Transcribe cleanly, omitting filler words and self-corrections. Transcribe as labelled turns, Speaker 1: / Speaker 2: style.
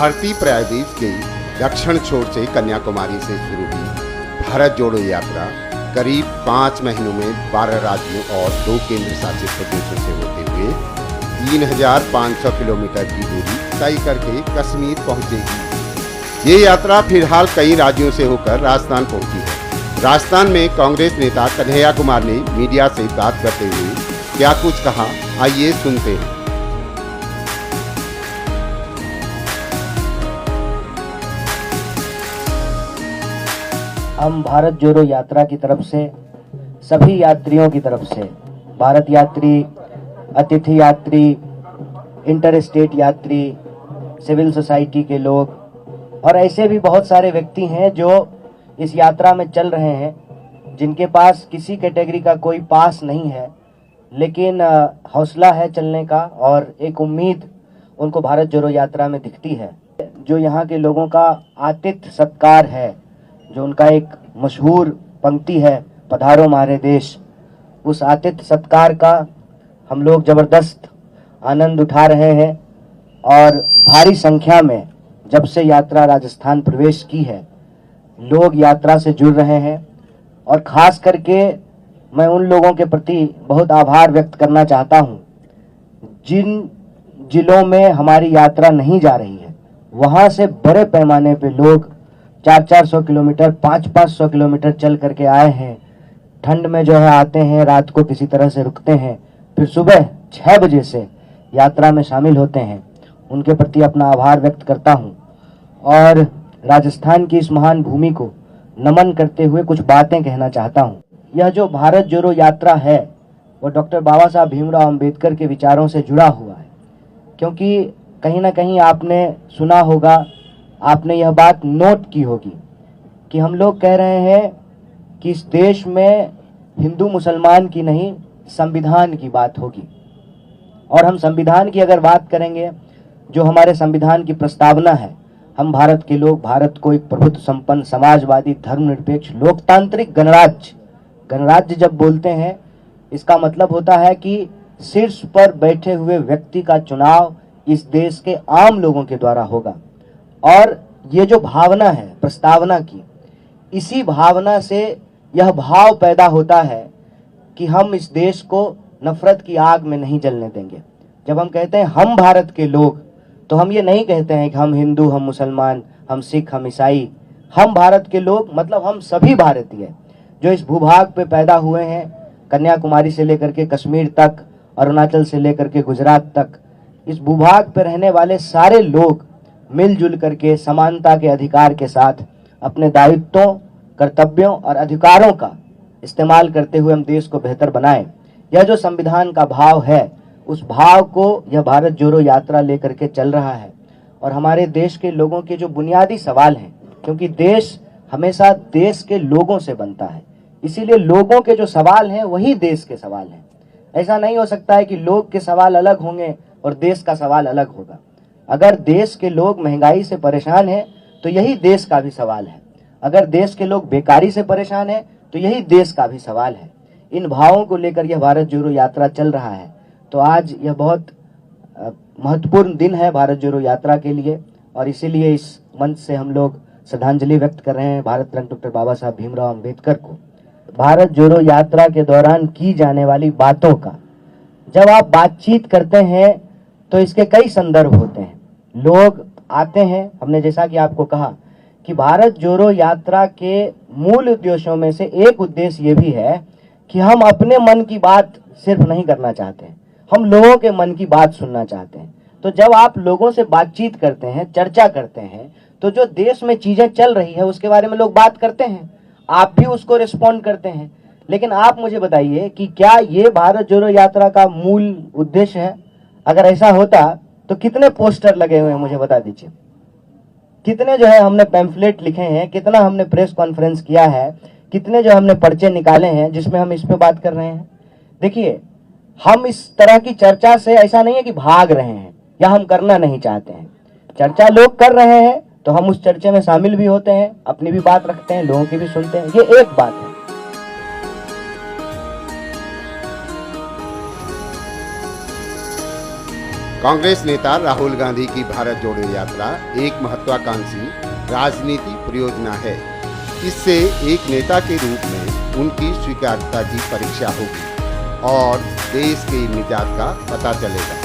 Speaker 1: भारतीय प्रायद्वीप के दक्षिण छोर से कन्याकुमारी से शुरू हुई भारत जोड़ो यात्रा करीब 5 महीनों में 12 राज्यों और 2 केंद्र शासित प्रदेशों से होते हुए 3,500 किलोमीटर की दूरी तय करके कश्मीर पहुंचेगी। ये यात्रा फिलहाल कई राज्यों से होकर राजस्थान पहुंची है। राजस्थान में कांग्रेस नेता कन्हैया कुमार ने मीडिया से बात करते हुए क्या कुछ कहा, आइए सुनते हैं।
Speaker 2: हम भारत जोड़ो यात्रा की तरफ से सभी यात्रियों की तरफ से, भारत यात्री, अतिथि यात्री, इंटर स्टेट यात्री, सिविल सोसाइटी के लोग और ऐसे भी बहुत सारे व्यक्ति हैं जो इस यात्रा में चल रहे हैं, जिनके पास किसी कैटेगरी का कोई पास नहीं है, लेकिन हौसला है चलने का और एक उम्मीद उनको भारत जोड़ो यात्रा में दिखती है। जो यहाँ के लोगों का आतिथ्य सत्कार है, जो उनका एक मशहूर पंक्ति है, पधारो हमारे देश, उस आतिथ्य सत्कार का हम लोग जबरदस्त आनंद उठा रहे हैं। और भारी संख्या में जब से यात्रा राजस्थान प्रवेश की है, लोग यात्रा से जुड़ रहे हैं और खास करके मैं उन लोगों के प्रति बहुत आभार व्यक्त करना चाहता हूं, जिन जिलों में हमारी यात्रा नहीं जा रही है, वहां से बड़े पैमाने पे लोग 400-400 किलोमीटर, 500-500 किलोमीटर चल करके आए हैं। ठंड में जो है आते हैं, रात को किसी तरह से रुकते हैं, फिर सुबह 6 बजे से यात्रा में शामिल होते हैं। उनके प्रति अपना आभार व्यक्त करता हूं और राजस्थान की इस महान भूमि को नमन करते हुए कुछ बातें कहना चाहता हूं। यह जो भारत जोड़ो यात्रा है वो डॉक्टर बाबा साहब भीमराव अंबेडकर के विचारों से जुड़ा हुआ है, क्योंकि कहीं ना कहीं आपने सुना होगा, आपने यह बात नोट की होगी कि हम लोग कह रहे हैं कि इस देश में हिंदू मुसलमान की नहीं, संविधान की बात होगी। और हम संविधान की अगर बात करेंगे, जो हमारे संविधान की प्रस्तावना है, हम भारत के लोग भारत को एक प्रभुत्व संपन्न, समाजवादी, धर्मनिरपेक्ष, लोकतांत्रिक गणराज्य जब बोलते हैं, इसका मतलब होता है कि शीर्ष पर बैठे हुए व्यक्ति का चुनाव इस देश के आम लोगों के द्वारा होगा। और ये जो भावना है प्रस्तावना की, इसी भावना से यह भाव पैदा होता है कि हम इस देश को नफरत की आग में नहीं जलने देंगे। जब हम कहते हैं हम भारत के लोग, तो हम ये नहीं कहते हैं कि हम हिंदू, हम मुसलमान, हम सिख, हम ईसाई। हम भारत के लोग मतलब हम सभी भारतीय जो इस भूभाग पे पैदा हुए हैं, कन्याकुमारी से लेकर के कश्मीर तक, अरुणाचल से लेकर के गुजरात तक, इस भूभाग पे रहने वाले सारे लोग मिलजुल करके समानता के अधिकार के साथ अपने दायित्वों, कर्तव्यों और अधिकारों का इस्तेमाल करते हुए हम देश को बेहतर बनाएं। यह जो संविधान का भाव है, उस भाव को यह भारत जोड़ो यात्रा लेकर के चल रहा है। और हमारे देश के लोगों के जो बुनियादी सवाल हैं, क्योंकि देश हमेशा देश के लोगों से बनता है, इसीलिए लोगों के जो सवाल हैं वही देश के सवाल हैं। ऐसा नहीं हो सकता है कि लोग के सवाल अलग होंगे और देश का सवाल अलग होगा। अगर देश के लोग महंगाई से परेशान हैं तो यही देश का भी सवाल है। अगर देश के लोग बेकारी से परेशान हैं तो यही देश का भी सवाल है। इन भावों को लेकर यह भारत जोड़ो यात्रा चल रहा है। तो आज यह बहुत महत्वपूर्ण दिन है भारत जोड़ो यात्रा के लिए, और इसीलिए इस मंच से हम लोग श्रद्धांजलि व्यक्त कर रहे हैं भारत रत्न डॉक्टर बाबा साहब भीमराव अंबेडकर को। भारत जोड़ो यात्रा के दौरान की जाने वाली बातों का जब आप बातचीत करते हैं तो इसके कई संदर्भ होते हैं। लोग आते हैं, हमने जैसा कि आपको कहा कि भारत जोड़ो यात्रा के मूल उद्देश्यों में से एक उद्देश्य ये भी है कि हम अपने मन की बात सिर्फ नहीं करना चाहते हैं, हम लोगों के मन की बात सुनना चाहते हैं। तो जब आप लोगों से बातचीत करते हैं, चर्चा करते हैं, तो जो देश में चीजें चल रही है उसके बारे में लोग बात करते हैं, आप भी उसको रिस्पॉन्ड करते हैं। लेकिन आप मुझे बताइए कि क्या ये भारत जोड़ो यात्रा का मूल उद्देश्य है? अगर ऐसा होता तो कितने पोस्टर लगे हुए हैं मुझे बता दीजिए, कितने जो है हमने पैम्फलेट लिखे हैं, कितना हमने प्रेस कॉन्फ्रेंस किया है, कितने जो हमने पर्चे निकाले हैं जिसमें हम इस पे बात कर रहे हैं। देखिए, हम इस तरह की चर्चा से ऐसा नहीं है कि भाग रहे हैं या हम करना नहीं चाहते हैं। चर्चा लोग कर रहे हैं तो हम उस चर्चे में शामिल भी होते हैं, अपनी भी बात रखते हैं, लोगों की भी सुनते हैं। ये एक बात है।
Speaker 1: कांग्रेस नेता राहुल गांधी की भारत जोड़ो यात्रा एक महत्वाकांक्षी राजनीति परियोजना है। इससे एक नेता के रूप में उनकी स्वीकार्यता की परीक्षा होगी और देश के मिजाज का पता चलेगा।